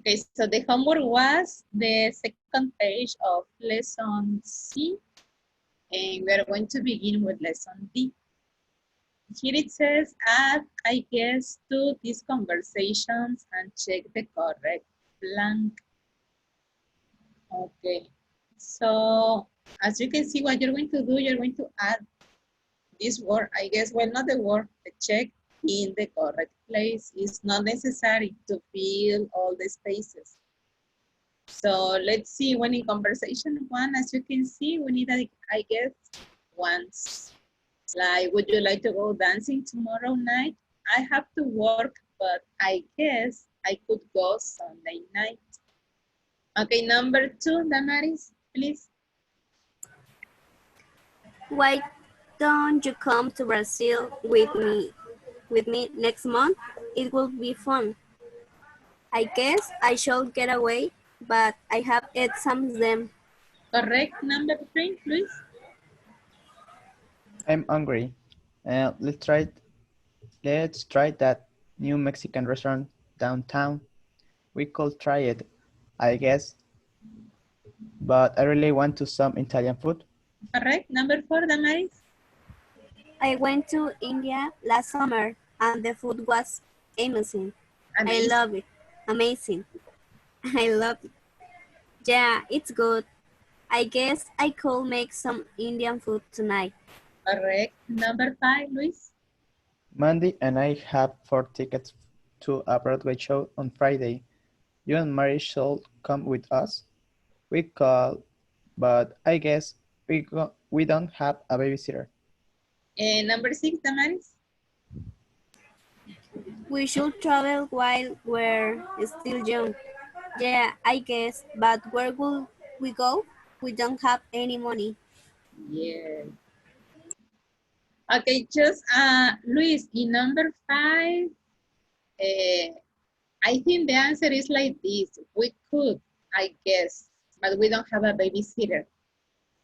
Okay, so the homework was the second page of lesson C, and we are going to begin with lesson D. Here it says, add, I guess, to these conversations and check the correct blank. Okay, so as you can see, what you're going to do, you're going to add this word, I guess, well, not the word, the check in the correct place. It's not necessary to fill all the spaces. So let's see, when in conversation one, as you can see, we need, I guess, once. Like, would you like to go dancing tomorrow night? I have to work, but I guess I could go Sunday night. Okay, number 2, Damaris, please. Why don't you come to Brazil with me next month? It will be fun. I guess I should get away, but I have exams then. Correct, number 3, please. I'm hungry. Let's try that new Mexican restaurant downtown. We could try it, I guess. But I really want to some Italian food. Correct, number 4, Damaris. I went to India last summer and the food was amazing. Amazing. I love it. Amazing. I love it. Yeah, it's good. I guess I could make some Indian food tonight. Correct, number 5, Luis. Mandy and I have 4 tickets to a Broadway show on Friday. You and Mary should come with us. We call, but I guess we don't have a babysitter. Number 6, Damaris. We should travel while we're still young. Yeah, I guess. But where will we go? We don't have any money. Yeah. Okay, just Luis, in number 5, I think the answer is like this. We could, I guess, but we don't have a babysitter.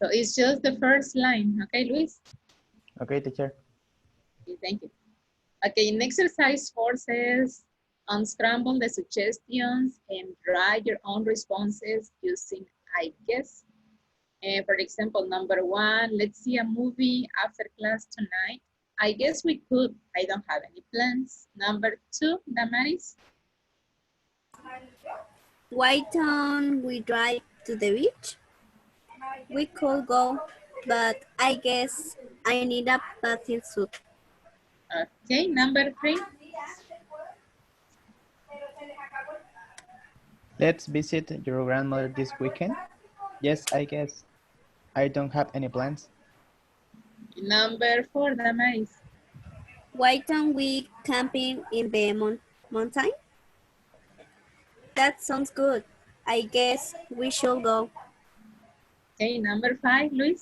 So it's just the first line. Okay, Luis? Okay, teacher. Okay, thank you. Okay, in exercise 4 says, unscramble the suggestions and write your own responses using I guess. And for example, number 1, let's see a movie after class tonight. I guess we could. I don't have any plans. Number 2, Damaris. Why don't we drive to the beach? We could go, but I guess I need a bathing suit. Okay, number 3. Let's visit your grandmother this weekend. Yes, I guess. I don't have any plans. Number 4, Damaris. Why don't we camping in the mountain? That sounds good. I guess we should go. Okay, number 5, Luis.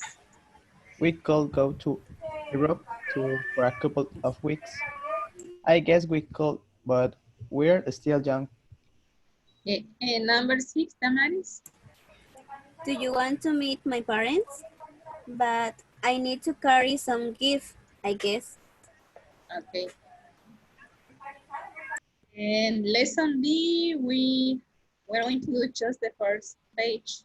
We could go to Europe for a couple of weeks. I guess we could, but we're still young. Okay, and number 6, Damaris. Do you want to meet my parents? But I need to carry some gift, I guess. Okay. And lesson D, we're going to do just the first page.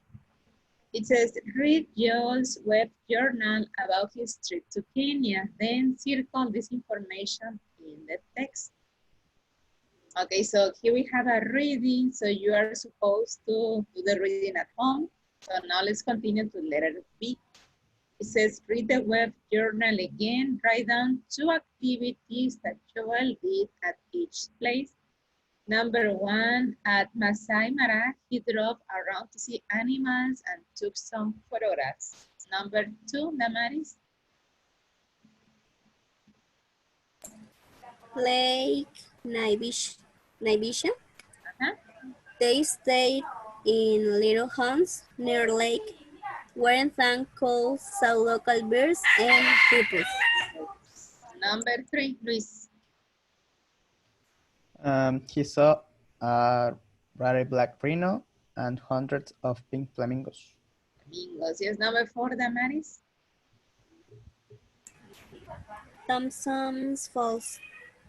It says, read Joel's web journal about his trip to Kenya, then circle this information in the text. Okay, so here we have a reading, so you are supposed to do the reading at home. So now let's continue to letter B. It says, read the web journal again, write down 2 activities that Joel did at each place. Number 1, at Masai Mara, he drove around to see animals and took some photographs. Number 2, Damaris. Lake Naivasha. Uh-huh. They stayed in little homes near lake, where thankful saw local birds and hippos. Number 3, Luis. He saw a rare black rhino and hundreds of pink flamingos. Flamingos. Yes, number 4, Damaris. Thompson's Falls.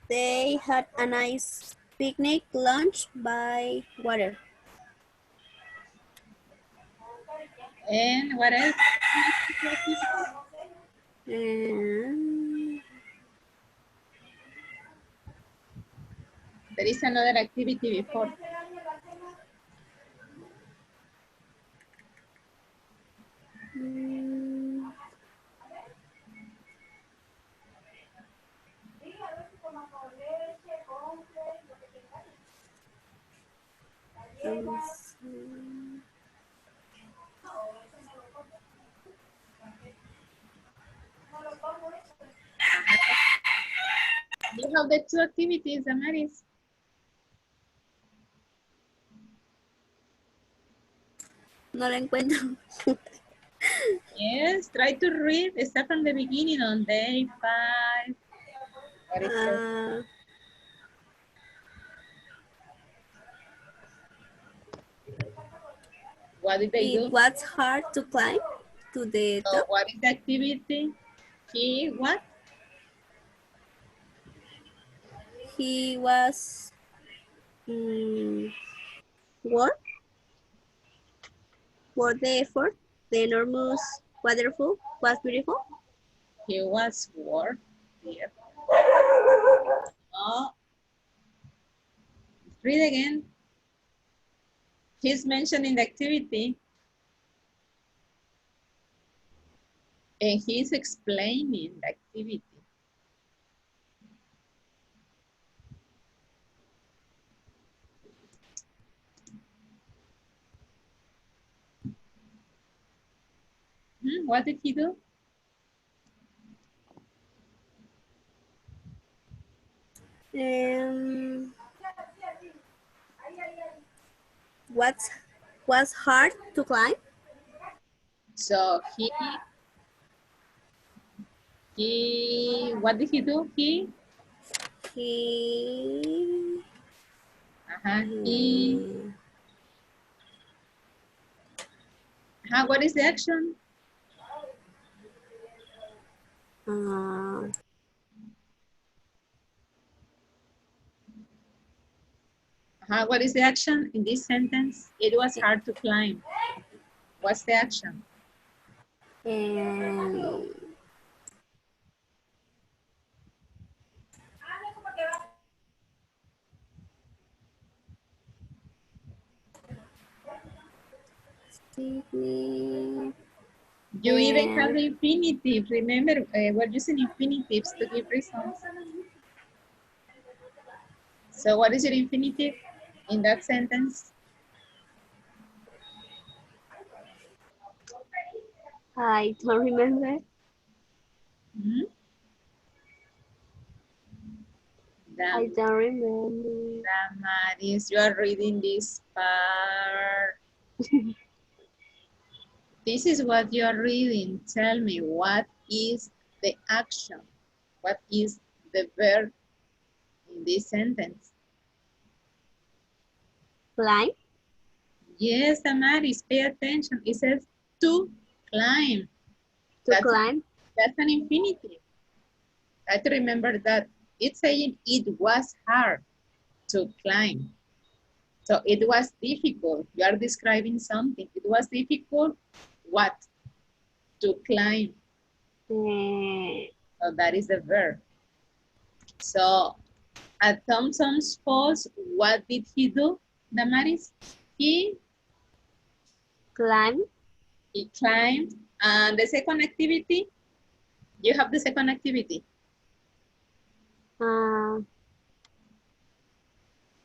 They had a nice picnic lunch by water. And what else? And There is another activity before. You have the two activities, Damaris. no lo encuentro. Yes, try to read. Start from the beginning on day 5. What is it? What did they do? It was hard to climb to the So top. what is the activity? He what? He was work for the effort. The enormous waterfall was beautiful. He was work. Yeah. Oh, read again. He's mentioning the activity. And he's explaining the activity. What did he do? What was hard to climb? So what did he do? He What is the action? What is the action in this sentence? It was hard to climb. What's the action? You even have the infinitive. Remember, we're using infinitives to give reasons. So what is your infinitive in that sentence? I don't remember. I don't remember. Damaris, you are reading this part. This is what you are reading. Tell me, what is the action? What is the verb in this sentence? Climb? Yes, Damaris, pay attention. It says to climb. Climb? That's an infinitive. I have to remember that it's saying it was hard to climb. So it was difficult. You are describing something. It was difficult, what? To climb. So that is the verb. So at Thompson's Falls, what did he do, Damaris? He Climb? He climbed. And the second activity, you have the second activity.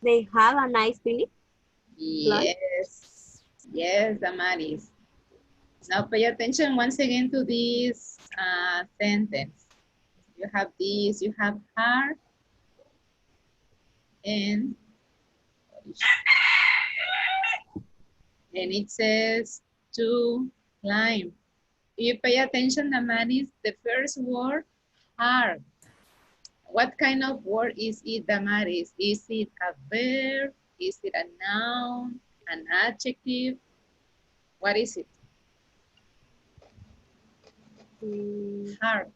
They have a nice picnic? Yes, yes, Damaris. Now pay attention once again to this sentence. You have this, you have hard, and it says to climb. If you pay attention, Damaris, the first word, hard. What kind of word is it, Damaris? Is it a verb? Is it a noun? An adjective? What is it? Hard.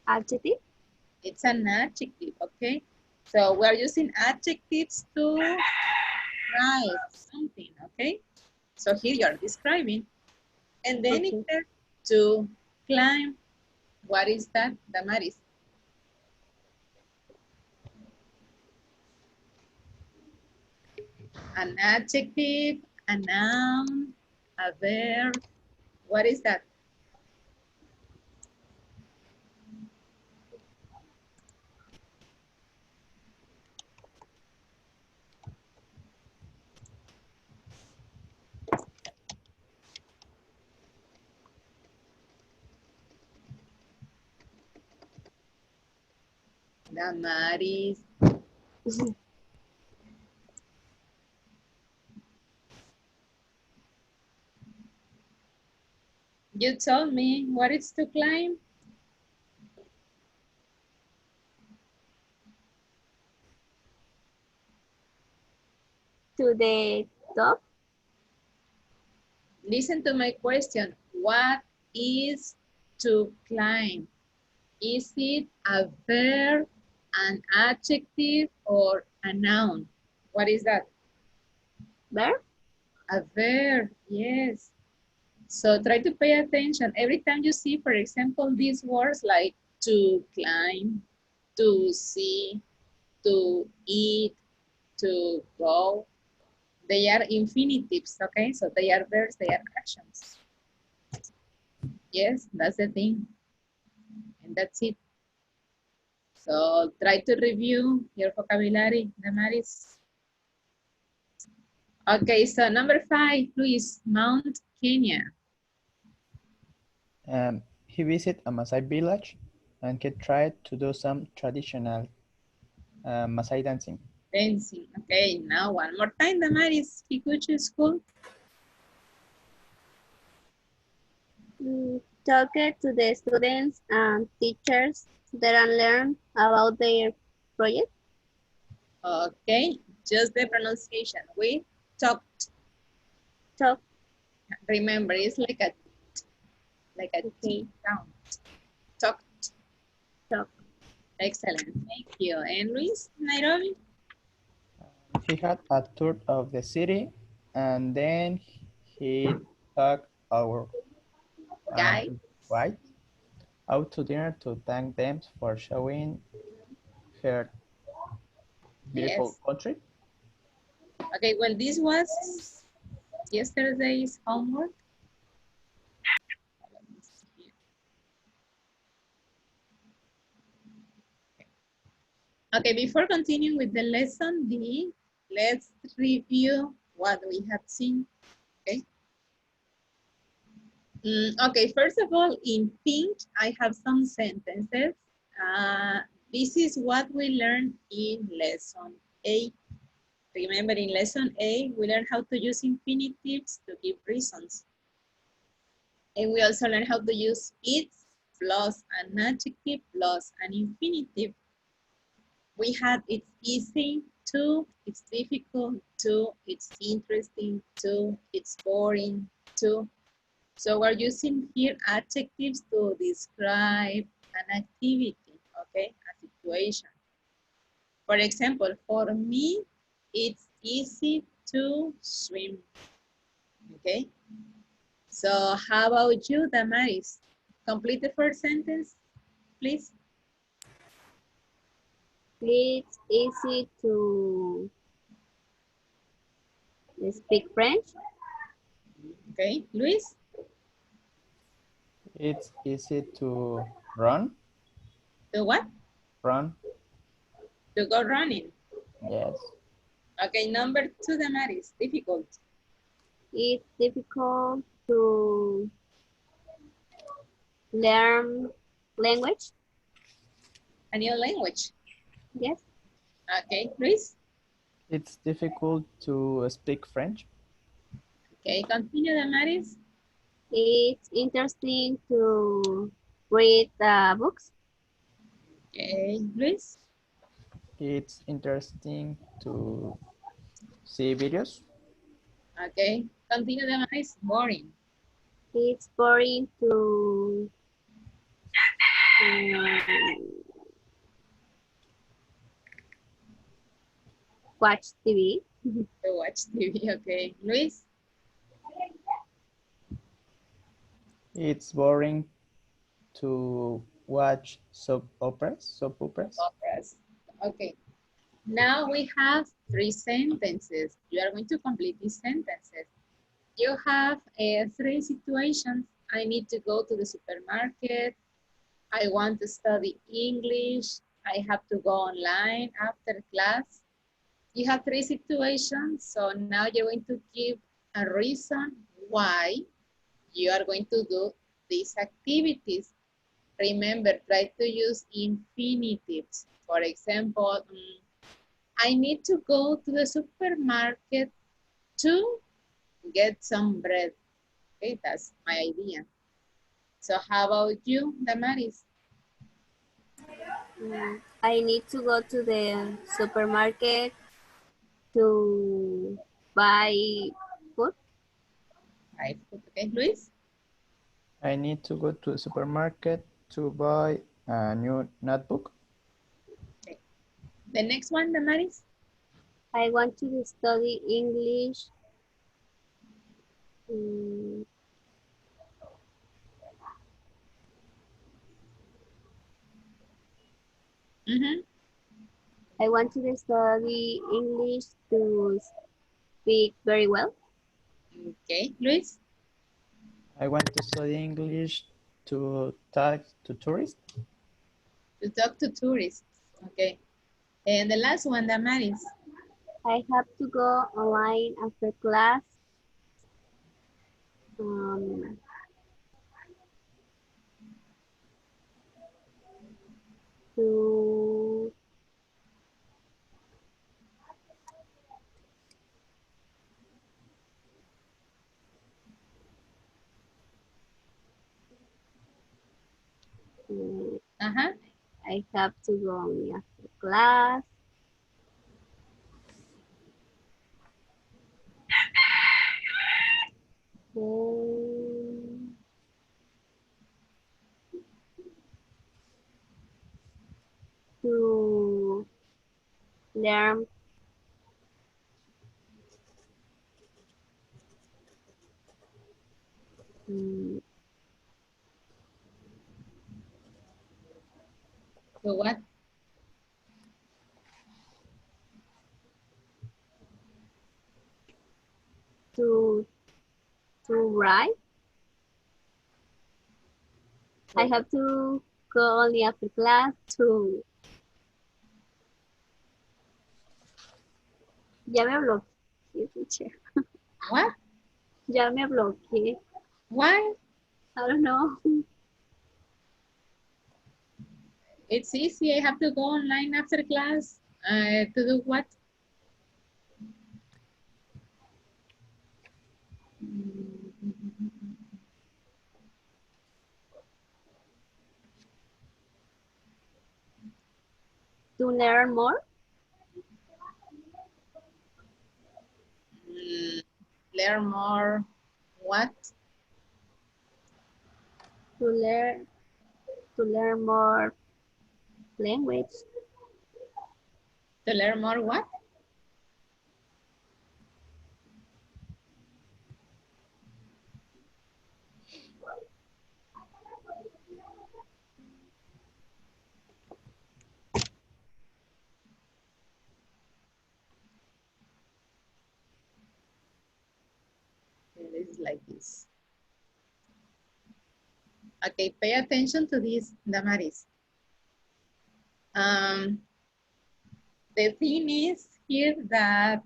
Adjective? It's an adjective, okay? So we're using adjectives to describe something, okay? So here you're describing. And then it Okay. says to climb. What is that, Damaris? An adjective, a noun, a verb. What is that? Damaris. You told me what is to climb? To the top. Listen to my question. What is to climb? Is it a verb, an adjective, or a noun? What is that? Verb. A verb, yes. So try to pay attention. Every time you see, for example, these words like to climb, to see, to eat, to go, they are infinitives, okay? So they are verbs, they are actions. Yes, that's the thing. And that's it. So try to review your vocabulary, Damaris. Okay, so number 5, Luis, Mount Kenya. He visited a Maasai village and he tried to do some traditional Maasai dancing. Dancing. Okay, now one more time, Damaris. Kikuchi school. Talk to the students and teachers that and learn about their project. Okay, just the pronunciation. We talked. Talk. Remember, it's like a Okay. T sound. Talked. Talk. Excellent. Thank you. And Luis, Nairobi? He had a tour of the city and then he took our Guy? wife out to dinner to thank them for showing her beautiful Yes. country. Okay, well, this was yesterday's homework. Okay, before continuing with the lesson D, let's review what we have seen, okay? Okay, first of all, in pink, I have some sentences. This is what we learned in lesson A. Remember, in lesson A, we learned how to use infinitives to give reasons. And we also learned how to use it's plus an adjective plus an infinitive. We had it's easy to, it's difficult to, it's interesting to, it's boring to. So we're using here adjectives to describe an activity, okay, a situation. For example, for me, it's easy to swim, okay? So how about you, Damaris? Complete the first sentence, please. It's easy to speak French. Okay, Luis? It's easy to run. To what? Run. To go running. Yes. Okay, number 2, Damaris, difficult. It's difficult to learn language. A new language. Yes. Okay, Luis? It's difficult to speak French. Okay, continue, Damaris. It's interesting to read books. Okay, Luis? It's interesting to see videos. Okay, continue, Damaris. Boring. It's boring to um, watch TV. To watch TV, okay. Luis? It's boring to watch soap operas. Operas. Okay. Now we have 3 sentences. You are going to complete these sentences. You have 3 situations. I need to go to the supermarket. I want to study English. I have to go online after class. You have 3 situations. So now you're going to give a reason why you are going to do these activities. Remember, try to use infinitives. For example, I need to go to the supermarket to get some bread. Okay, that's my idea. So how about you, Damaris? I need to go to the supermarket to buy food. Right, okay, Luis? I need to go to the supermarket to buy a new notebook. Okay. The next one, Damaris? I want to study English. Mm, I want to study English to speak very well. Okay, Luis? I want to study English to talk to tourists. To talk to tourists. Okay. And the last one, Damaris? I have to go online after class. Um, to Uh-huh. I have to go only after class. Um, to learn mm, So what? to to write. I have to go only after class to. Ya me bloqueé, teacher. What? Ya me bloqueé. Why? I don't know. It's easy. I have to go online after class. To do what? To learn more. Learn more. What? To learn more language. To learn more what? It is like this. Okay, pay attention to this, Damaris. The thing is here that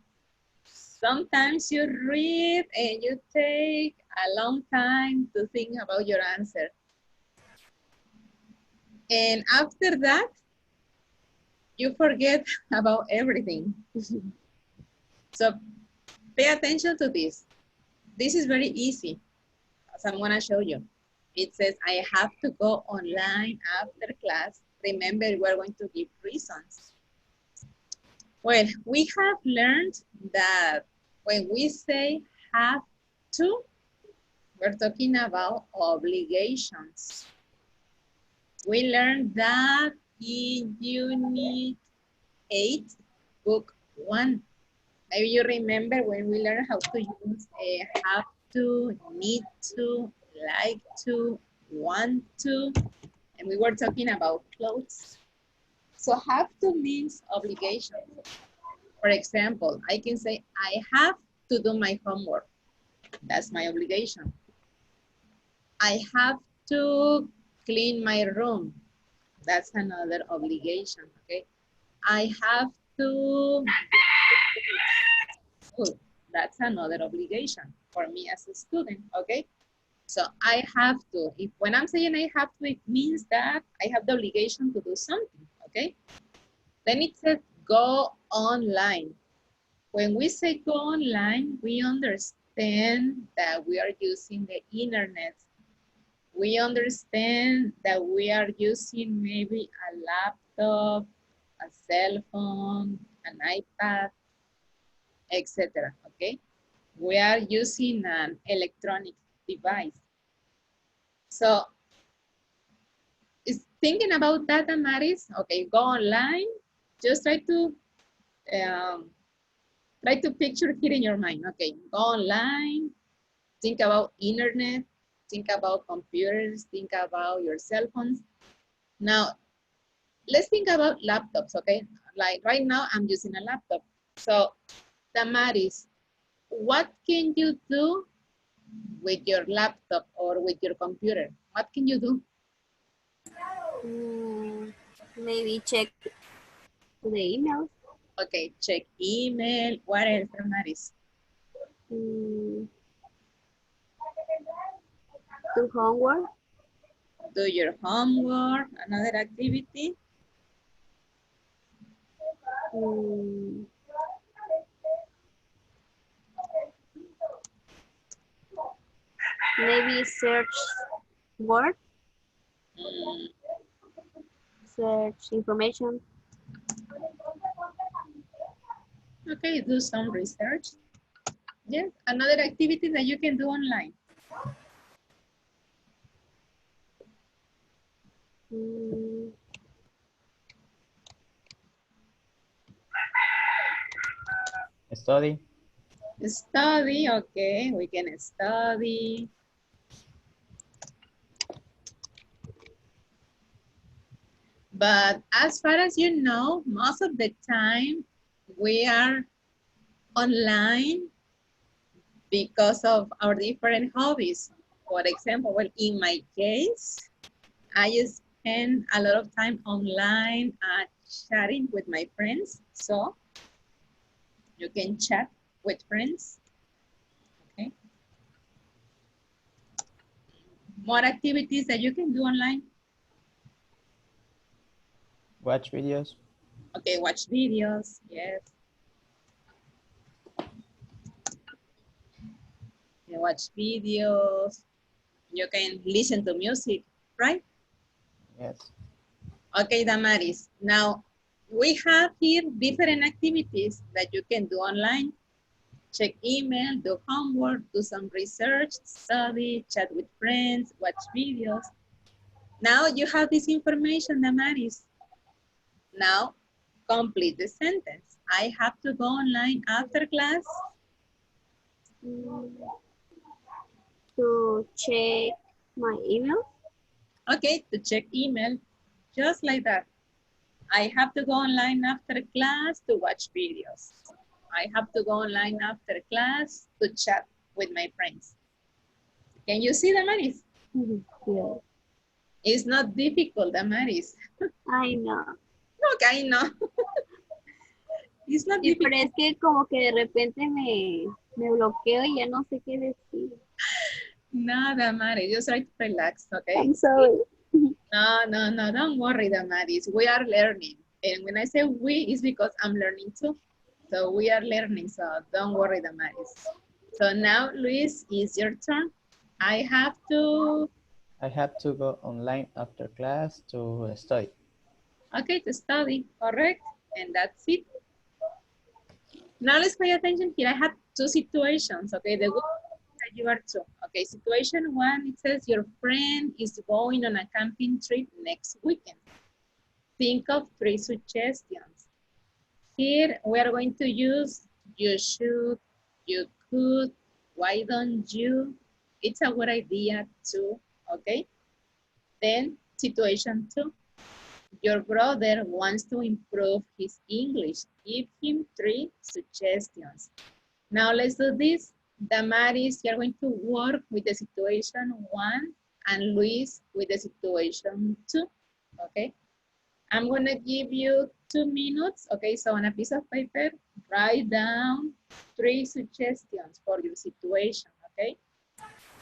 sometimes you read and you take a long time to think about your answer. And after that, you forget about everything. So pay attention to this. This is very easy, as I'm gonna show you. It says, I have to go online after class. Remember, we're going to give reasons. Well, we have learned that when we say have to, we're talking about obligations. We learned that in Unit 8, Book One. Maybe you remember when we learned how to use have to, need to, like to, want to, and we were talking about clothes. So have to means obligation. For example, I can say, I have to do my homework. That's my obligation. I have to clean my room. That's another obligation, okay? I have to, oh, that's another obligation for me as a student, okay? So I have to, if when I'm saying I have to, it means that I have the obligation to do something, okay? Then it says go online. When we say go online, we understand that we are using the internet. We understand that we are using maybe a laptop, a cell phone, an iPad, etc. Okay? We are using an electronic device. So, is thinking about that, Amaris? Okay, go online. Just um, try to picture here in your mind. Okay, go online. Think about internet. Think about computers. Think about your cell phones. Now, let's think about laptops, okay? Like right now, I'm using a laptop. So, Damaris, what can you do with your laptop or with your computer? What can you do? Mm, maybe check the emails. Okay, check email. What else, Damaris? Mm, do homework. Do your homework, another activity. Mm, maybe search word, Mm, search information. okay, do some research. Yes, another activity that you can do online. Mm, Study. Study, okay, we can study. But as far as you know, most of the time we are online because of our different hobbies. For example, well, in my case, I spend a lot of time online chatting with my friends. So you can chat with friends, okay? More activities that you can do online. Watch videos. Okay, watch videos, yes. You can watch videos. You can listen to music, right? Yes. Okay, Damaris. Now, we have here different activities that you can do online. Check email, do homework, do some research, study, chat with friends, watch videos. Now you have this information, Damaris. Now, complete the sentence. I have to go online after class. mm, to check my email. Okay, to check email, just like that. I have to go online after class to watch videos. I have to go online after class to chat with my friends. Can you see, Damaris? Yeah, It's not difficult, Damaris. I know. Okay, no. It's not Sí, pero difficult. es que como que de repente me bloqueo y ya no sé qué decir. No, Damaris, just try to relax, okay? I'm sorry. No, don't worry, Damaris. We are learning. And when I say we, it's because I'm learning too. So we are learning, so don't worry, Damaris. So now, Luis, it's your turn. I have to, I have to go online after class to study. okay, to study, correct? And that's it. Now let's pay attention here. I have two situations, okay? The good that you are two. Okay, situation one, it says your friend is going on a camping trip next weekend. Think of three suggestions. Here we are going to use you should, you could, why don't you? It's a good idea too, okay? Then situation 2. Your brother wants to improve his English. Give him 3 suggestions. Now let's do this. Damaris, you're going to work with the situation 1 and Luis with the situation 2, okay? I'm gonna give you 2 minutes, okay? So on a piece of paper, write down 3 suggestions for your situation, okay?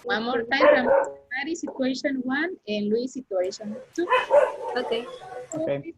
One more time, Damaris, situation 1 and Luis, situation 2. Okay. Okay.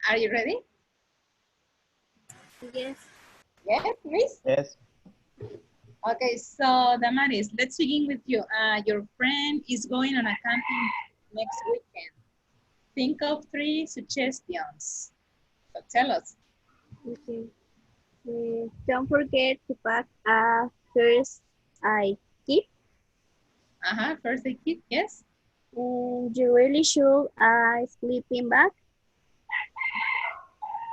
Are you ready? Yes. Yes, Luis? Yes. Okay, so Damaris, let's begin with you. Your friend is going on a camping next weekend. Think of 3 suggestions. So tell us. Okay. Don't forget to pack a first aid kit. First aid kit, yes. You really should a sleeping bag.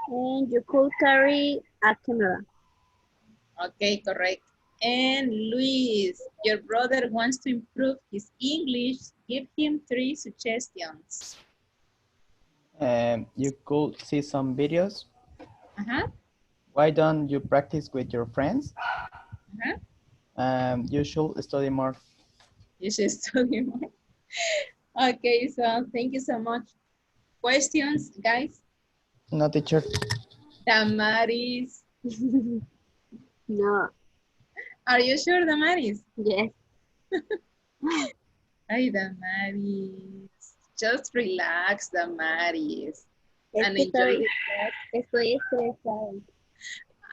And you could carry a camera. Okay, correct. And Luis, your brother wants to improve his English. Give him 3 suggestions. You could see some videos. Uh-huh, Why don't you practice with your friends? uh-huh. You should study more. You should study more. Okay, so thank you so much. Questions, guys? No, teacher. Damaris. No. Are you sure, Damaris? Yes. Ay, Damaris. Just relax, Damaris. Es And que enjoy estoy, the class. estoy estresada.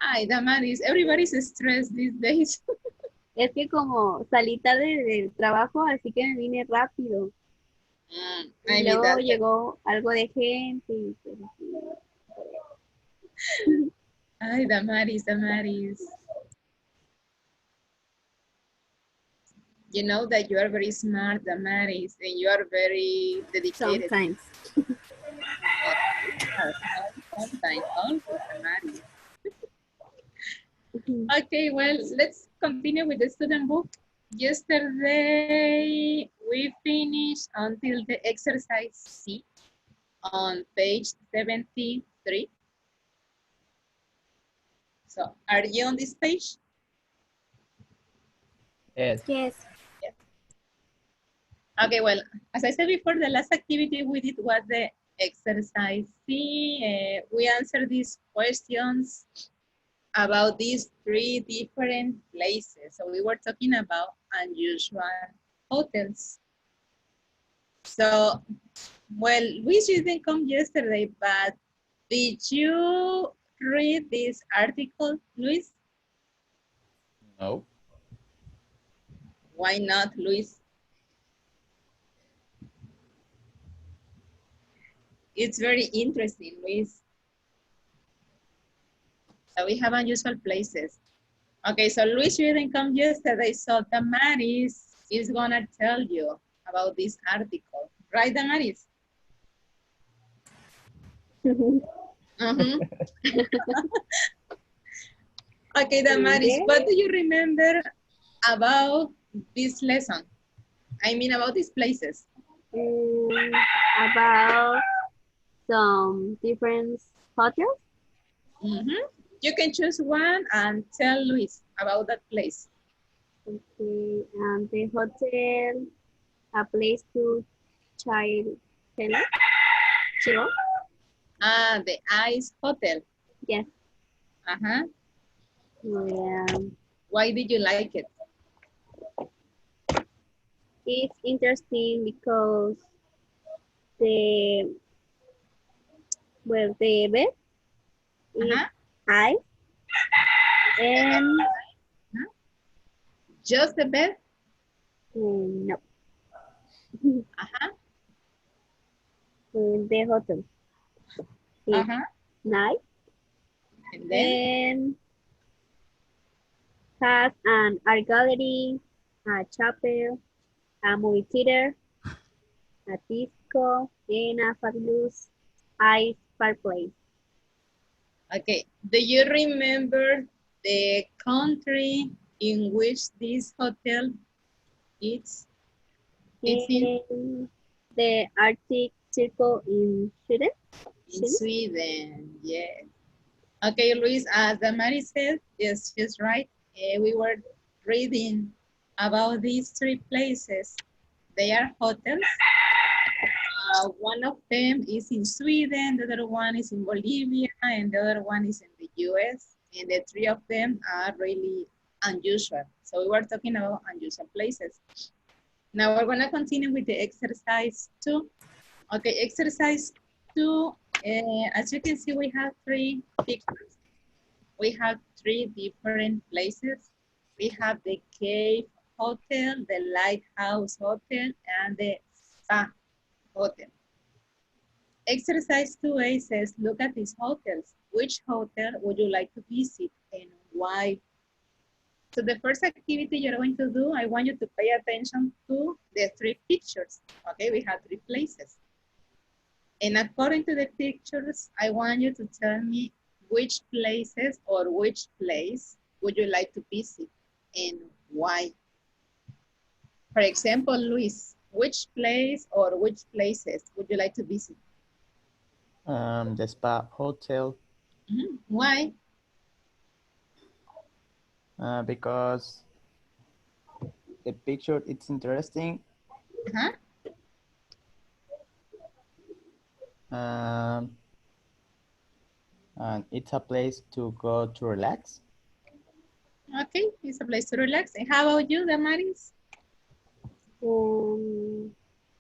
Ay, Damaris. Everybody's stressed these days. Es que como salí tarde del trabajo, así que me vine rápido. Y Maybe luego that's it. llegó algo de gente y pues, Ay, Damaris, Damaris. You know that you are very smart, Damaris, and you are very dedicated. sometimes. Sometimes, always, Damaris. Okay, well, let's continue with the student book. Yesterday, we finished until the exercise C on page 73. So, are you on this page? Yes. Yes. Yes. Okay, well, as I said before, the last activity we did was the exercise C. We answered these questions about these three different places. So we were talking about unusual hotels. So, well, Luis, you didn't come yesterday, but did you read this article, Luis? No. Why not, Luis? It's very interesting, Luis. So we have unusual places. Okay, so Luis, you didn't come yesterday, so Damaris is gonna tell you about this article. Right, Damaris? Okay, Damaris, Yes. what do you remember about this lesson? I mean, about these places. Mm, about some different hotels. You can choose one and tell Luis about that place. Okay, and the hotel, a place to chill, chill. Ah, the Ice Hotel. Yes. Uh-huh. Yeah. Why did you like it? It's interesting because the the bed is Uh-huh. high and Huh? Just the bed? no, Uh-huh. the hotel is Uh-huh. nice And then? and has an art gallery, a chapel, a movie theater, a disco, and a fabulous ice fireplace. Okay. Do you remember the country in which this hotel is? It's And the Arctic Circle in Sweden. in Sweden. Yes. Okay, Luis, as Damari said, yes, she's right. We were reading about these three places. They are hotels. One of them is in Sweden, the other one is in Bolivia, and the other one is in the US. And the three of them are really unusual. So we were talking about unusual places. Now we're gonna continue with the exercise 2. Okay, exercise 2, as you can see, we have three pictures. We have three different places. We have the Cave Hotel, the Lighthouse Hotel, and the Spa Hotel. Exercise 2A says, look at these hotels. Which hotel would you like to visit and why? So the first activity you're going to do, I want you to pay attention to the three pictures. Okay, we have three places. And according to the pictures, I want you to tell me which places or which place would you like to visit and why. For example, Luis, which place or which places would you like to visit? The Spa Hotel, Why? because the picture it's interesting. Uh-huh. Um, and it's a place to go to relax. Okay, it's a place to relax. And how about you, Damaris?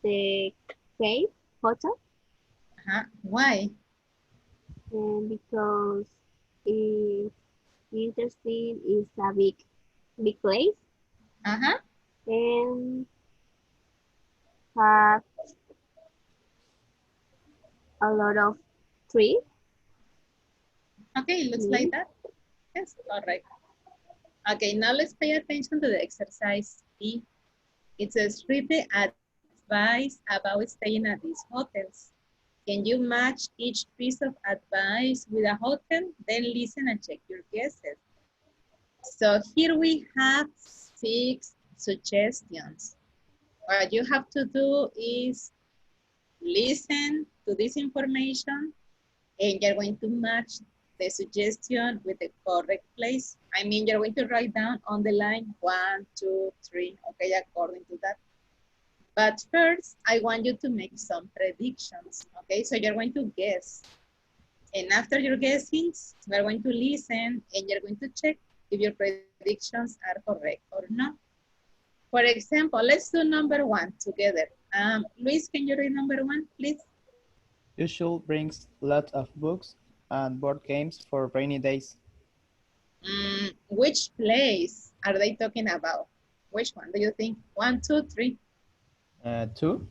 The Cave Hotel Why? because it's interesting. It's a big place Uh-huh. and have a lot of trees. Okay, looks like that. Yes, all right. Okay, now let's pay attention to the exercise B. It says, read the advice about staying at these hotels. Can you match each piece of advice with a hotel? Then listen and check your guesses. So here we have 6 suggestions. What you have to do is listen to this information and you're going to match the suggestion with the correct place. I mean, you're going to write down on the line 1, 2, 3, okay, according to that. But first, I want you to make some predictions, okay? So you're going to guess. And after your guessings, we're going to listen and you're going to check if your predictions are correct or not. For example, let's do number 1 together. Luis, can you read number 1, please? Usual brings lots of books and board games for rainy days. Which place are they talking about? Which one do you think? 1, 2, 3. 2.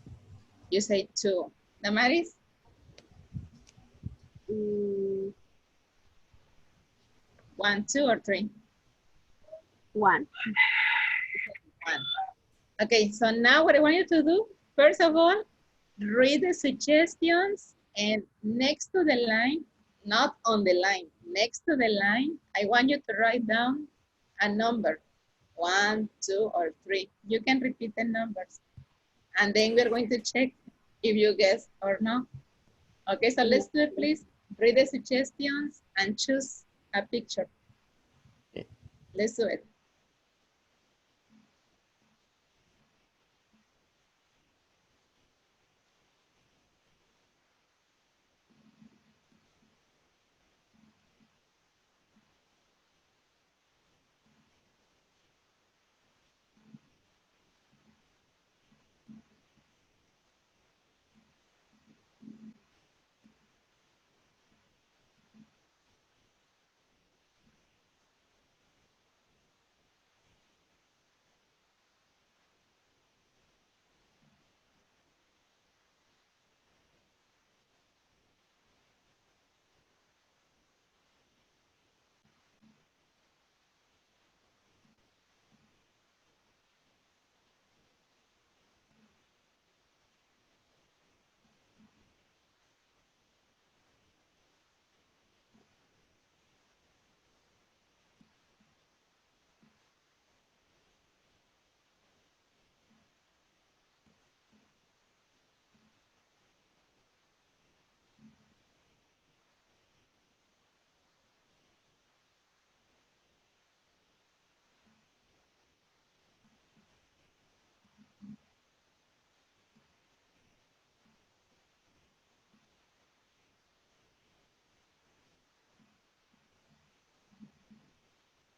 You say 2. Damaris? Mm, 1, 2, or 3? one. 1. Okay, so now what I want you to do, first of all, read the suggestions and next to the line, not on the line, next to the line, I want you to write down a number, 1, 2, or 3. You can repeat the numbers. And then we're going to check if you guess or not. Okay, so let's do it, please. Read the suggestions and choose a picture. Okay. Let's do it.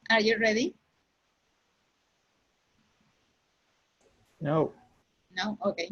Are you ready? No. No? Okay.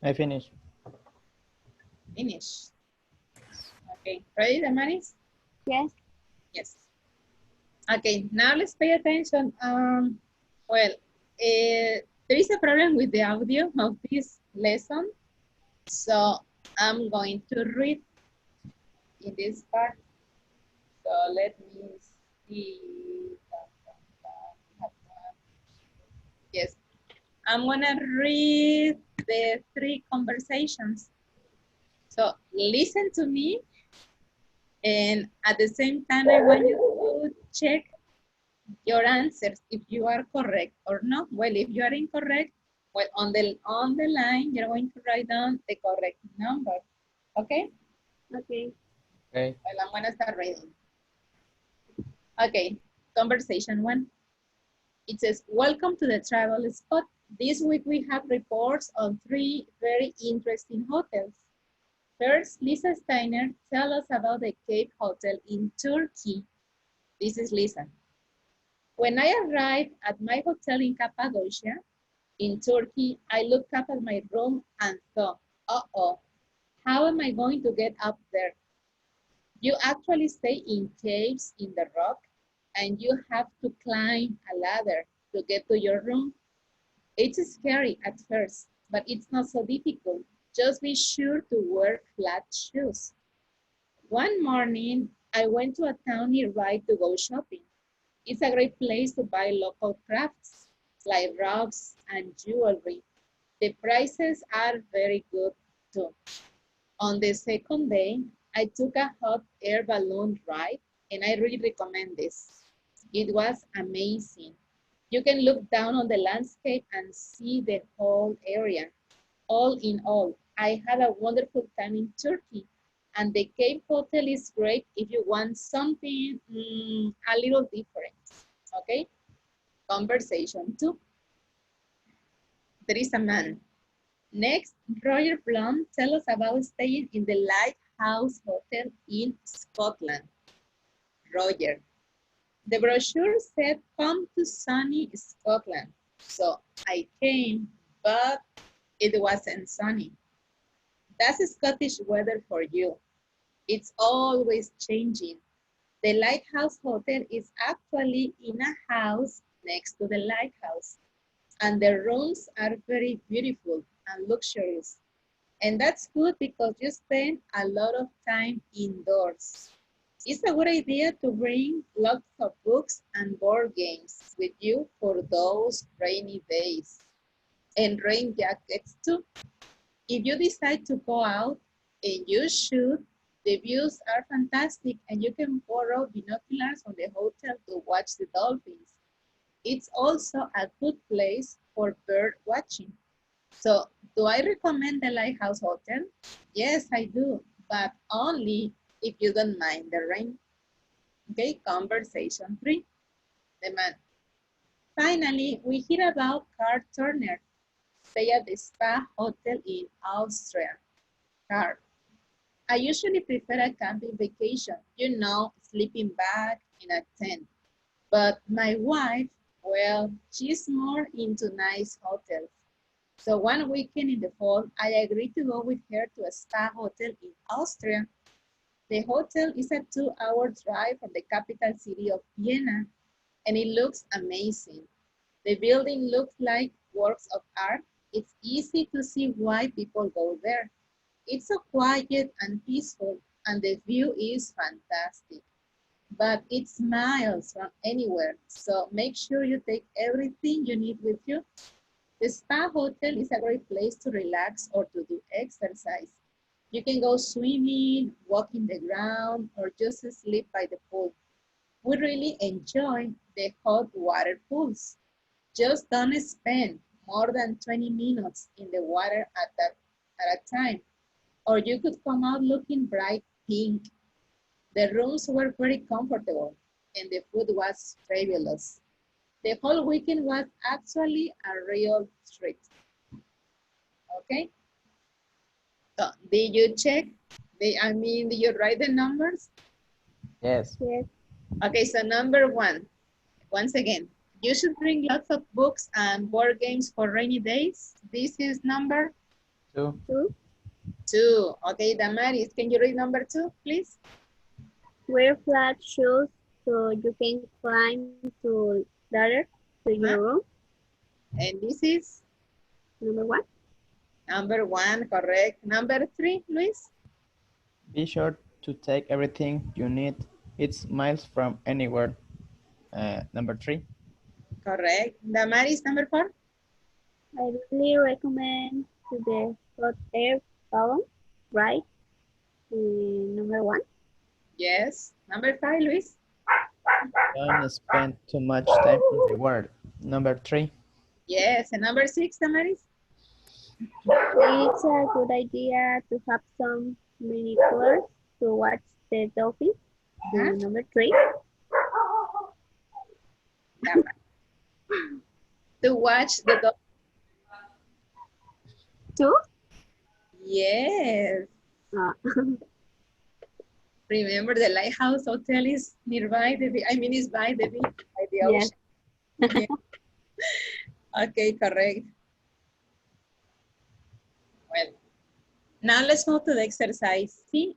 I finished. Finish. Okay, ready, Damaris? Yes. Yes. Okay, now let's pay attention. Well, there is a problem with the audio of this lesson. So I'm going to read in this part. So let me see. Yes, I'm gonna read the 3 conversations. So listen to me, and at the same time, I want you to check your answers if you are correct or not. Well, if you are incorrect, well, on the line, you're going to write down the correct number. Okay? Okay. Okay. Well, I'm gonna start reading. Okay, conversation one. It says, welcome to the travel spot. This week we have reports on 3 very interesting hotels. First, Lisa Steiner, tell us about the Cape Hotel in Turkey. This is Lisa. When I arrived at my hotel in Cappadocia, in Turkey, I looked up at my room and thought, uh-oh, how am I going to get up there? You actually stay in caves in the rock, and you have to climb a ladder to get to your room. It's scary at first, but it's not so difficult. Just be sure to wear flat shoes. One morning, I went to a town nearby to go shopping. It's a great place to buy local crafts, like rugs and jewelry. The prices are very good too. On the second day, I took a hot air balloon ride, and I really recommend this. It was amazing. You can look down on the landscape and see the whole area. All in all, I had a wonderful time in Turkey, and the Cape Hotel is great if you want something a little different. Okay, conversation two. There is a man. Next, Roger Blum tell us about staying in the Lighthouse Hotel in Scotland. Roger, the brochure said come to sunny Scotland. So I came, but it wasn't sunny. That's Scottish weather for you. It's always changing. The Lighthouse Hotel is actually in a house next to the lighthouse, and the rooms are very beautiful and luxurious. And that's good because you spend a lot of time indoors. It's a good idea to bring lots of books and board games with you for those rainy days, and rain jackets too. If you decide to go out, and you should, the views are fantastic, and you can borrow binoculars from the hotel to watch the dolphins. It's also a good place for bird watching. So, do I recommend the Lighthouse Hotel? Yes, I do, but only if you don't mind the rain. Okay, conversation three, the man. Finally, we hear about Carl Turner, stay at the Spa Hotel in Austria. Carl, I usually prefer a camping vacation, you know, sleeping bag in a tent. But my wife, well, she's more into nice hotels. So one weekend in the fall, I agreed to go with her to a spa hotel in Austria. The hotel is a 2-hour drive from the capital city of Vienna, and it looks amazing. The building looks like works of art. It's easy to see why people go there. It's so quiet and peaceful, and the view is fantastic. But it's miles from anywhere, so make sure you take everything you need with you. The spa hotel is a great place to relax or to do exercise. You can go swimming, walk in the ground, or just sleep by the pool. We really enjoy the hot water pools. Just don't spend more than 20 minutes in the water at a time, or you could come out looking bright pink. The rooms were very comfortable, and the food was fabulous. The whole weekend was actually a real treat. Okay, so did you check? Did you write the numbers? Yes. Yes. Okay, so number one, once again, you should bring lots of books and board games for rainy days. This is number 2. 2. two. Okay, Damaris, can you read number two, please? Wear flat shoes so you can climb to ladder to your Uh-huh. room. And this is Number 1. number one, correct. Number three, Luis? Be sure to take everything you need. It's miles from anywhere. Number 3. Correct. Damaris, number four? I really recommend to the hot air balloon, right? Number one. Yes. Number 5, Luis. Don't spend too much time in the world. Number 3. Yes. And number 6, Damaris. It's a good idea to have some mini tours to watch the dolphins. Uh-huh. Number three. Dama. To watch the dog. Two. Yes. Uh, Remember the Lighthouse Hotel is nearby the beach. I mean, it's by the beach, by the yes. ocean. Yeah. Okay, correct. Well, now let's move to the exercise. See,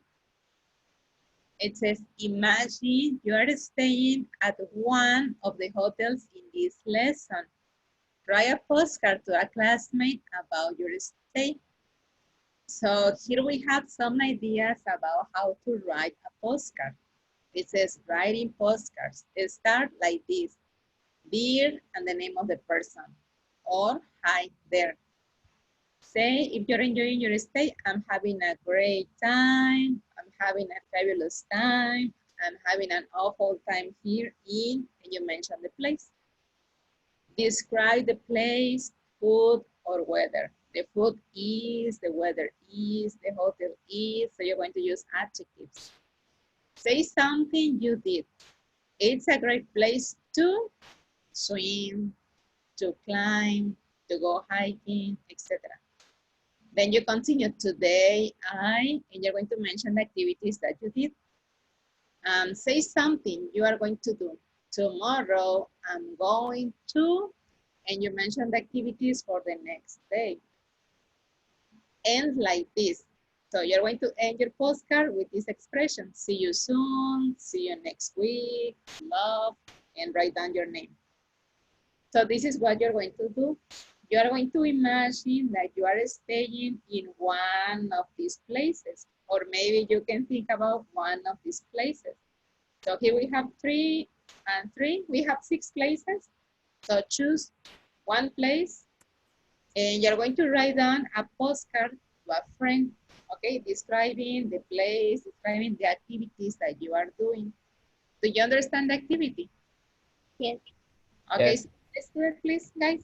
it says, imagine you are staying at one of the hotels in this lesson. Write a postcard to a classmate about your stay. So here we have some ideas about how to write a postcard. It says writing postcards. Start like this. Dear and the name of the person. Or hi there. Say if you're enjoying your stay, I'm having a great time. I'm having a fabulous time. I'm having an awful time here in, and you mention the place. Describe the place, food, or weather. The food is, the weather is, the hotel is, so you're going to use adjectives. Say something you did. It's a great place to swim, to climb, to go hiking, etc. Then you continue, today and you're going to mention the activities that you did. Say something you are going to do. Tomorrow, I'm going to, and you mention the activities for the next day. End like this. So you're going to end your postcard with this expression. See you soon, see you next week, love, and write down your name. So this is what you're going to do. You are going to imagine that you are staying in one of these places, or maybe you can think about one of these places. So here we have 3 and 3. We have 6 places. So choose one place, and you're going to write down a postcard to a friend, okay, describing the place, describing the activities that you are doing. Do you understand the activity? Yes. Okay, Yes. so let's do it, please, guys.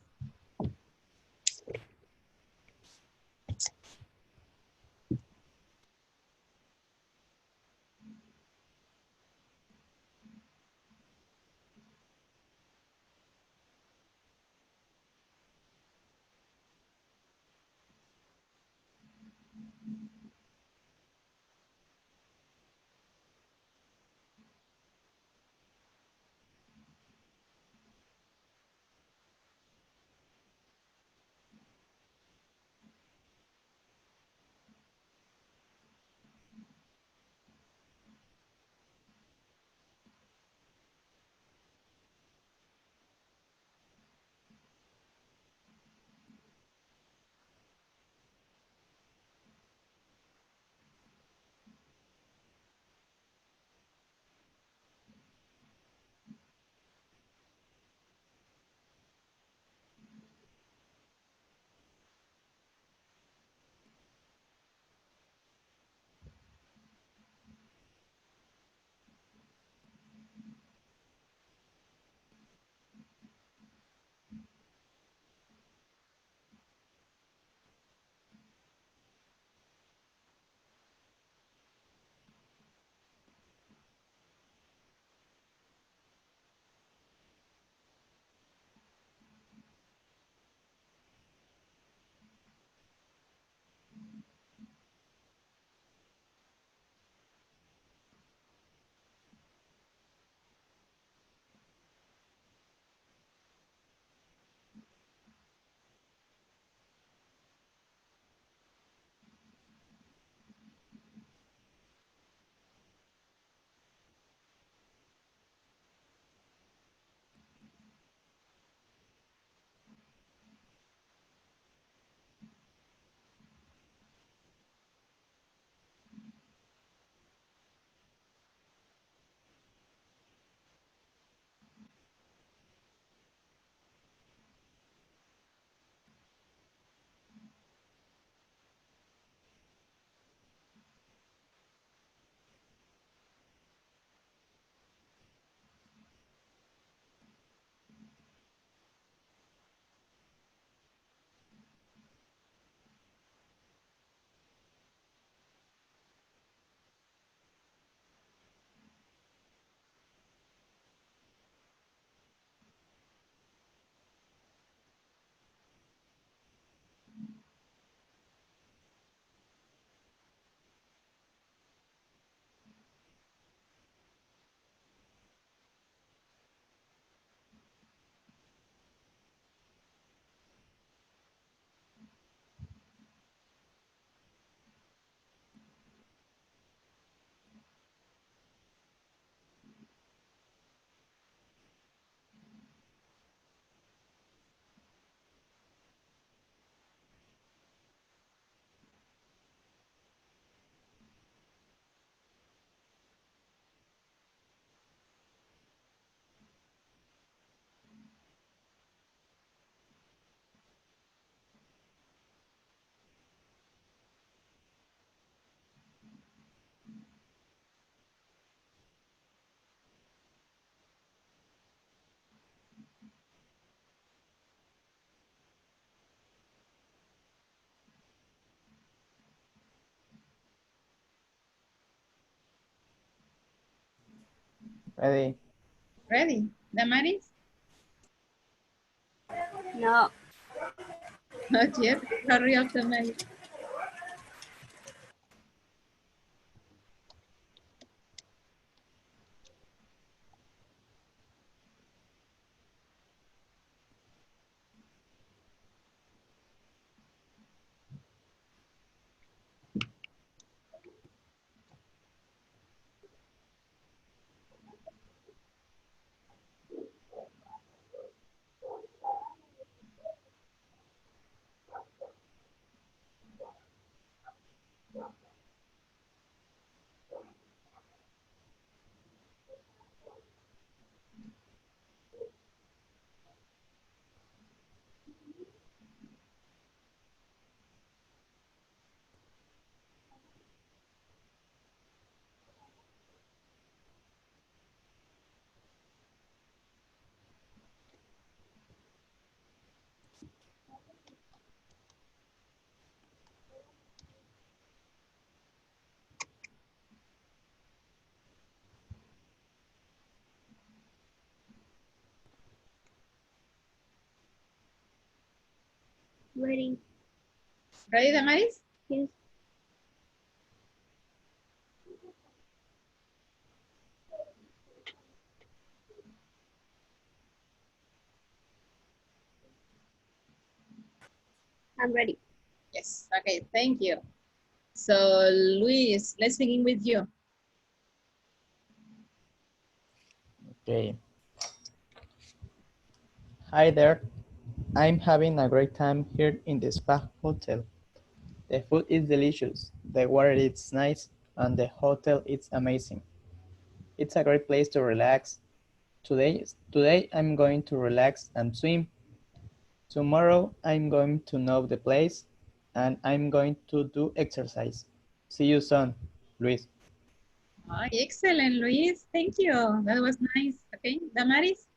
Ready? Ready? Damaris? No. Not yet. Hurry up, Damaris. Ready? Ready, Damaris? Yes. I'm ready. Yes. Okay, thank you. So, Luis, let's begin with you. Okay. Hi there. I'm having a great time here in the spa hotel. The food is delicious, the water is nice, and the hotel is amazing. It's a great place to relax. Today I'm going to relax and swim. Tomorrow I'm going to know the place and I'm going to do exercise. See you soon, Luis. Oh, excellent, Luis. Thank you. That was nice. Okay, Damaris?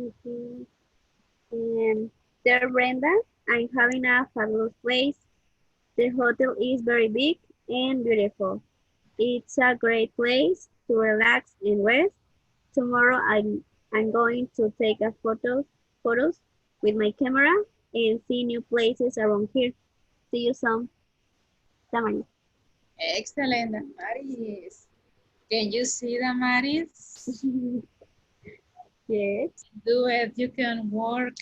Okay. And there, Brenda, I'm having a fabulous place. The hotel is very big and beautiful. It's a great place to relax and rest. Tomorrow I'm going to take a photos with my camera and see new places around here. See you soon. Tamani. Excellent, Damaris. Can you see Damaris? Yes. Do it. You can work.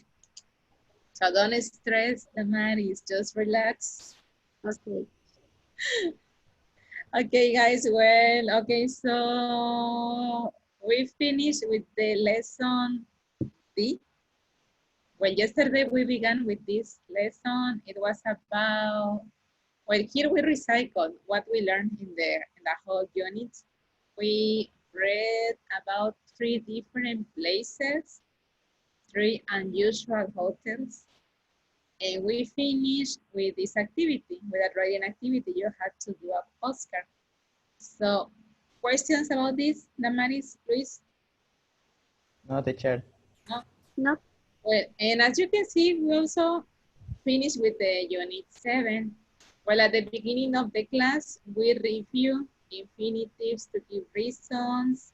So don't stress, Damaris. Just relax. Okay. Okay, guys. Well, okay. So we finished with the lesson D. Well, yesterday we began with this lesson. It was about, well, here we recycled what we learned in the whole unit. We read about 3 different places, 3 unusual hotels, and we finished with this activity, with a writing activity. You had to do a postcard. So, questions about this, Damaris, Luis? No, teacher. No? No. Well, and as you can see, we also finished with the unit 7. Well, at the beginning of the class, we review infinitives to give reasons.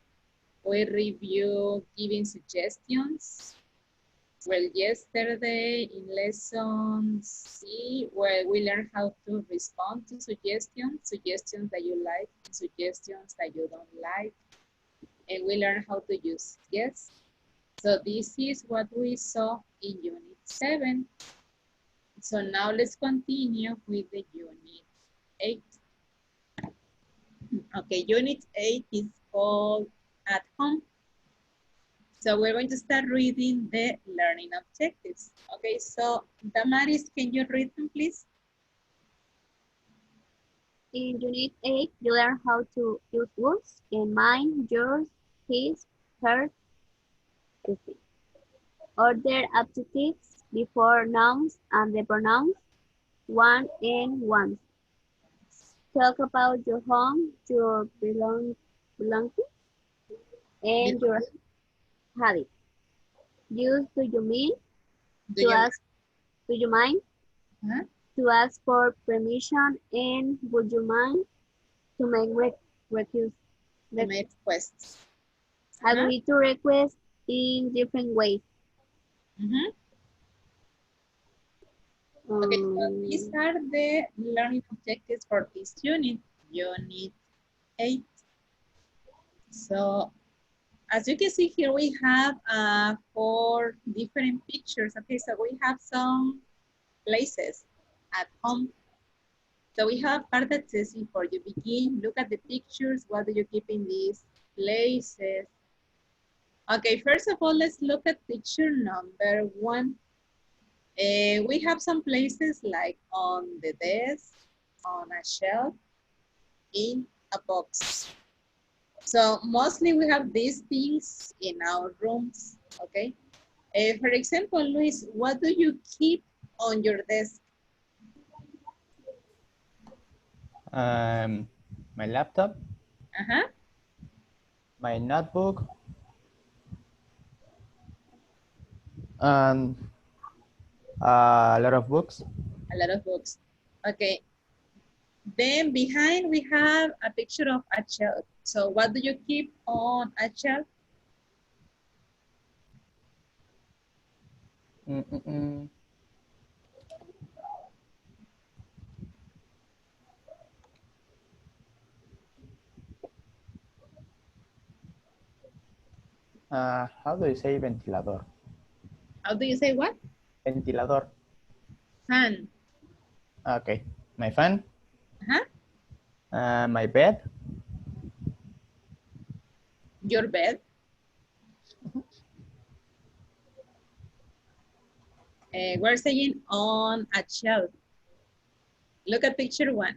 We review giving suggestions. Well, yesterday in lesson C, well, we learned how to respond to suggestions that you like, suggestions that you don't like. And we learned how to use yes. So this is what we saw in unit 7. So now let's continue with the unit 8. Okay, unit 8 is called At Home. So we're going to start reading the learning objectives. Okay, so Damaris, can you read them, please? In Unit 8, you learn how to use words in mine, yours, his, her, etc. Order adjectives before nouns and the pronouns one and ones. Talk about your home, your belongings, and your habits. Use do you mean Do to you ask, do you mind huh? to ask for permission, and would you mind to make requests. To make requests? Agree to request in different ways. Mhm. Okay, so these are the learning objectives for this unit, unit 8. So as you can see here, we have 4 different pictures. Okay, so we have some places at home. So we have part that says before you begin, look at the pictures. What do you keep in these places? Okay, first of all, let's look at picture number 1. We have some places like on the desk, on a shelf, in a box. So mostly we have these things in our rooms, okay? For example, Luis, what do you keep on your desk? My laptop, Uh-huh, my notebook, and a lot of books. a lot of books. Okay, then behind we have a picture of a shelf. So what do you keep on a shelf? Mm-mm-mm. How do you say ventilador? How do you say what? Ventilador. Fan. Okay, my fan, Uh-huh. my bed, Your bed. We're saying on a shelf. Look at picture 1.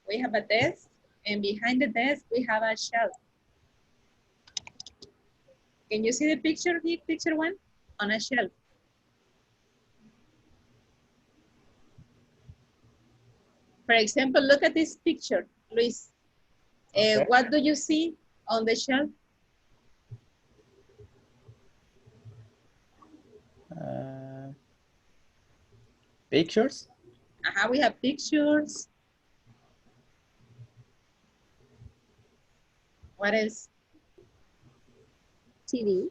We have a desk, and behind the desk, we have a shelf. Can you see the picture here, picture 1? On a shelf. For example, look at this picture, Luis. okay. What do you see on the shelf? Uh, Pictures, We have pictures. What else? CD,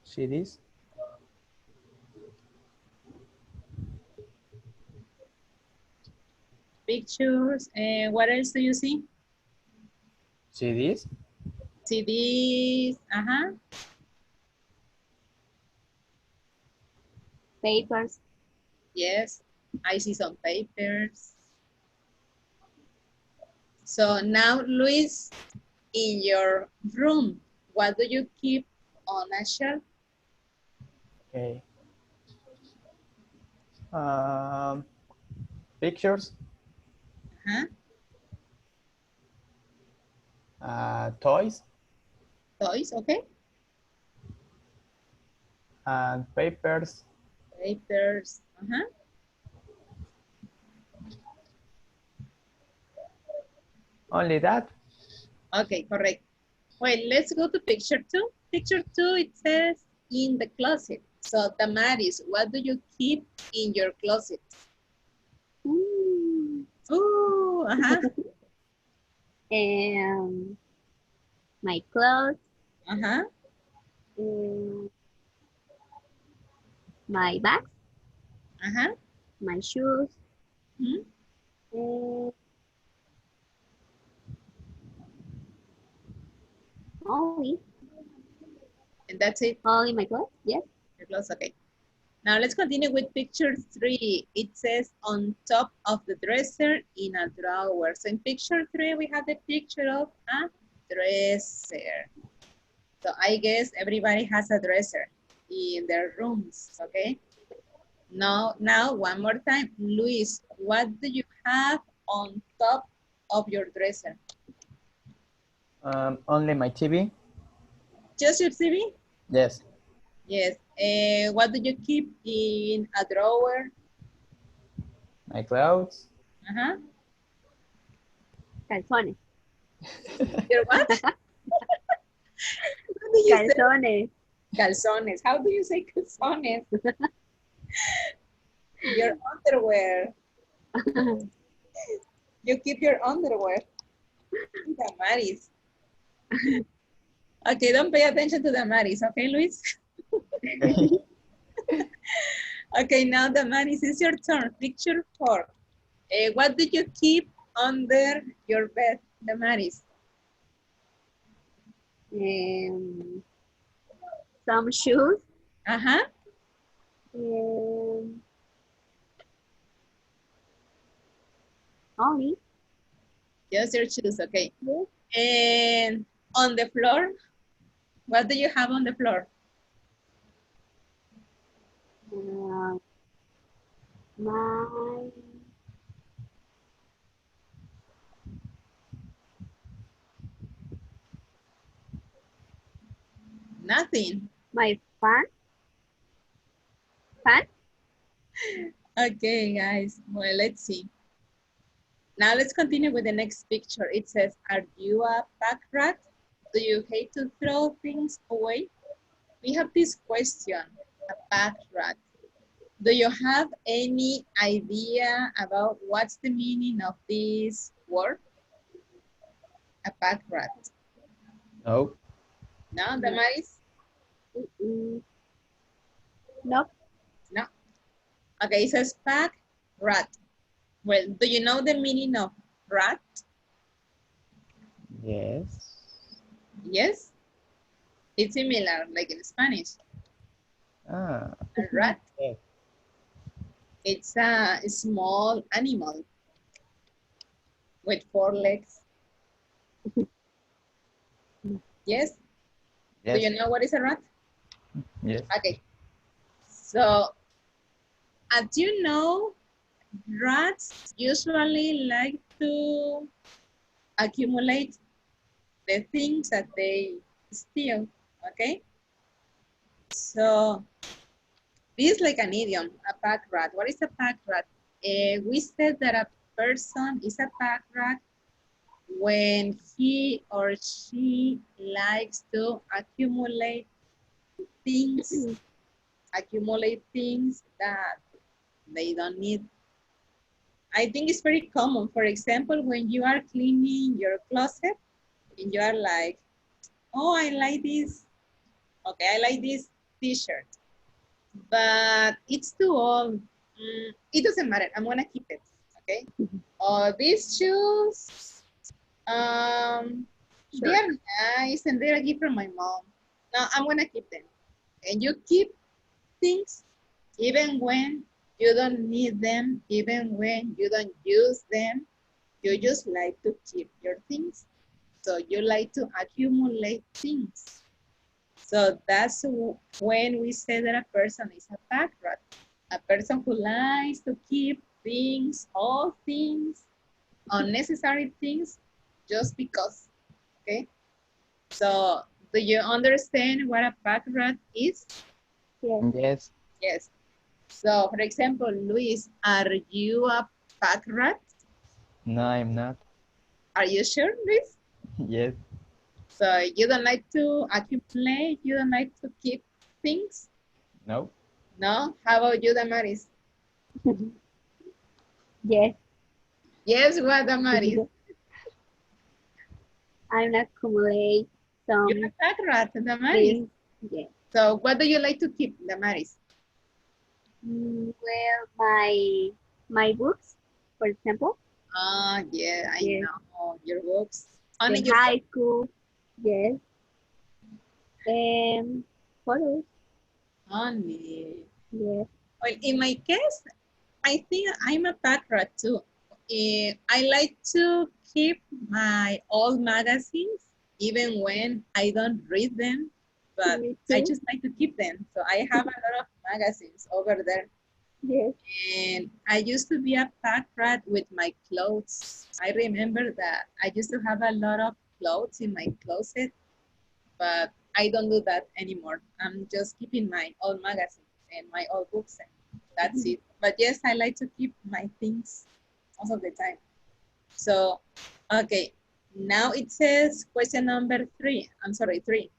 CDs, Pictures. And what else do you see? CDs, CDs. papers, Yes, I see some papers. So now, Luis, in your room, what do you keep on a shelf? okay. Um, Pictures, Uh-huh. toys, Toys, okay? and papers. Papers. Only that. Okay, correct. Well, let's go to picture 2. Picture 2, it says in the closet. So, Damaris, what do you keep in your closet? mm, Oh, and my clothes, uh-huh. mm, my bags, Uh-huh. my shoes, Hmm. and only, And that's it. only my clothes, yes. Your clothes, okay. Now let's continue with picture 3. It says on top of the dresser in a drawer. So in picture 3, we have the picture of a dresser. So I guess everybody has a dresser in their rooms, okay? Now one more time. Luis, what do you have on top of your dresser? Only my TV. Just your TV? Yes. Yes. What do you keep in a drawer? My clothes. Uh-huh. Calzones, Your what? How do you say calzones, calzones? How do you say calzones? Your underwear. You keep your underwear. Damaris. Okay, don't pay attention to the Maris, okay, Luis? Okay, now the Maris, it's your turn. Picture 4. What do you keep under your bed, the Maris? Some shoes. Uh-huh. Only. Just your shoes, okay. Yes. And on the floor, what do you have on the floor? My Nothing. my fan. Okay, guys. Well, let's see. Now let's continue with the next picture. It says, are you a pack rat? Do you hate to throw things away? We have this question, a pack rat. Do you have any idea about what's the meaning of this word? A pack rat. No. No, Damaris? Nope. No. Okay, it says pack rat. Well, do you know the meaning of rat? Yes. Yes. It's similar, like in Spanish. Ah. A rat. Yes. It's a small animal with 4 legs. Yes? Do Yes. you know what is a rat? Yes. Okay. So, as you know, rats usually like to accumulate the things that they steal, okay? So, this is like an idiom, a pack rat. What is a pack rat? We said that a person is a pack rat when he or she likes to things, accumulate things that they don't need. I think it's very common. For example, when you are cleaning your closet and you are like, oh, I like this. Okay, I like this t-shirt, but it's too old. It doesn't matter. I'm gonna keep it. Okay. These shoes, they are nice and they're a gift from my mom. No, I'm gonna keep them. And you keep things even when you don't need them, even when you don't use them. You just like to keep your things. So you like to accumulate things. So that's when we say that a person is a pack rat. A person who likes to keep things, all things, unnecessary things, just because, okay? So do you understand what a pack rat is? Yes. Yes. Yes. So for example, Luis, are you a pack rat? No, I'm not. Are you sure, Luis? Yes. So you don't like to accumulate, you don't like to keep things? No. No? How about you, Damaris? Yes. Yes, what, Damaris? I'm accumulate You're some a pack rat, Damaris. things. Yes. So what do you like to keep, Damaris? Well, my books, for example. Yeah, I Yes. know. Your books. Only The your high school. Yes. And photos. honey. Yes. Well, in my case, I think I'm a pack rat too. I like to keep my old magazines, even when I don't read them, but Me I too. just like to keep them. So I have a lot of magazines over there. Yes. And I used to be a pack rat with my clothes. I remember that I used to have a lot of clothes in my closet, but I don't do that anymore. I'm just keeping my old magazines and my old books, and that's it. But yes, I like to keep my things most of the time. So, okay, now it says question number 3. I'm sorry, 3.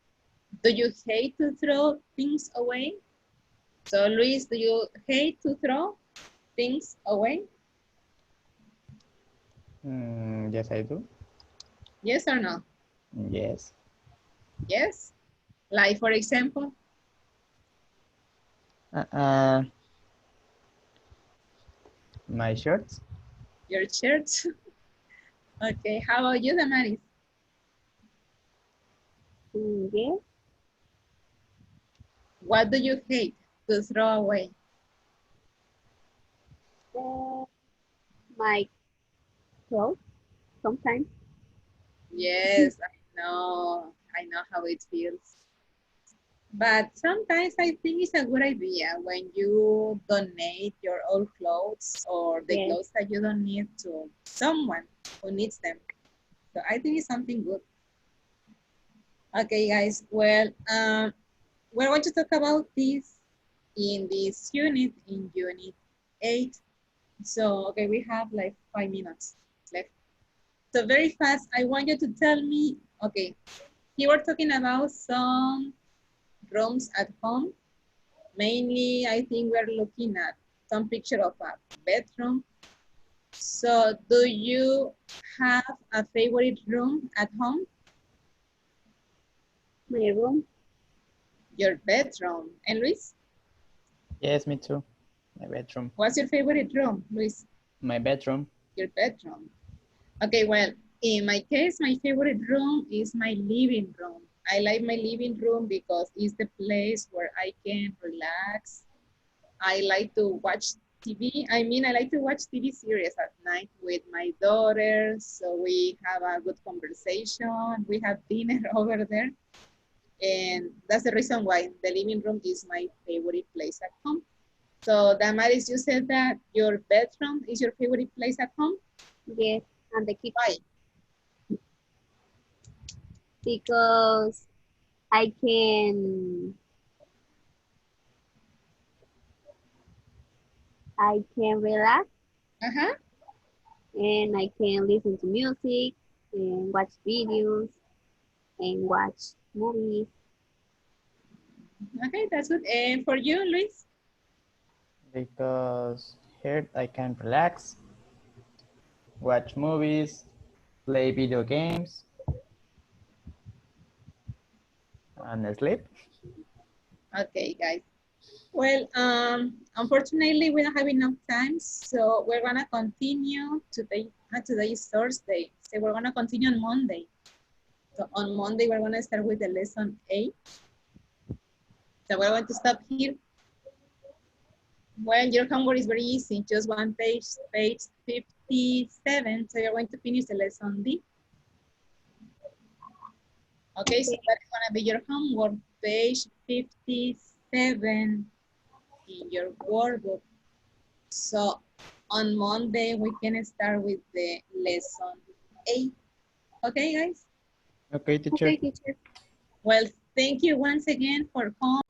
Do you hate to throw things away? So, Luis, do you hate to throw things away? Yes, I do. Yes or no? Yes. Yes. Like, for example, Uh, my shirts. your shirt. Okay, how about you, Damaris? Yes. What do you hate to throw away? Uh, my clothes sometimes. Yes, I know. I know how it feels. But sometimes I think it's a good idea when you donate your old clothes or the Yes. clothes that you don't need to someone who needs them. So I think it's something good. Okay, guys. Well, we're going to talk about this in this unit, in unit 8. So, okay, we have like 5 minutes left. So very fast, I want you to tell me, okay, you were talking about some rooms at home. Mainly, I think we're looking at some picture of a bedroom. So do you have a favorite room at home? My room. Your bedroom. And Luis, Yes, me too. My bedroom. what's your favorite room, Luis? My bedroom. Your bedroom. Okay, well, in my case, my favorite room is my living room. I like my living room because it's the place where I can relax. I like to watch TV. I mean, I like to watch TV series at night with my daughter. So we have a good conversation. We have dinner over there. And that's the reason why the living room is my favorite place at home. So Damaris, you said that your bedroom is your favorite place at home. Yes. And the Why? kitchen because I can relax Uh-huh. and I can listen to music and watch videos and watch movies. Okay, that's good. And for you, Luis? Because here I can relax, watch movies, play video games, and sleep. Okay, guys. Well, unfortunately, we don't have enough time, so we're gonna continue today. Today is Thursday, so we're gonna continue on Monday. So on Monday, we're gonna start with the lesson 8. So we're going to stop here. Well, your homework is very easy, just one page, page 57. So you're going to finish the lesson D. Okay, so Okay. that is gonna be your homework, page 57 in your workbook. So on Monday, we can start with the lesson 8. Okay, guys? Okay, teacher. Okay, teacher. Well, thank you once again for coming.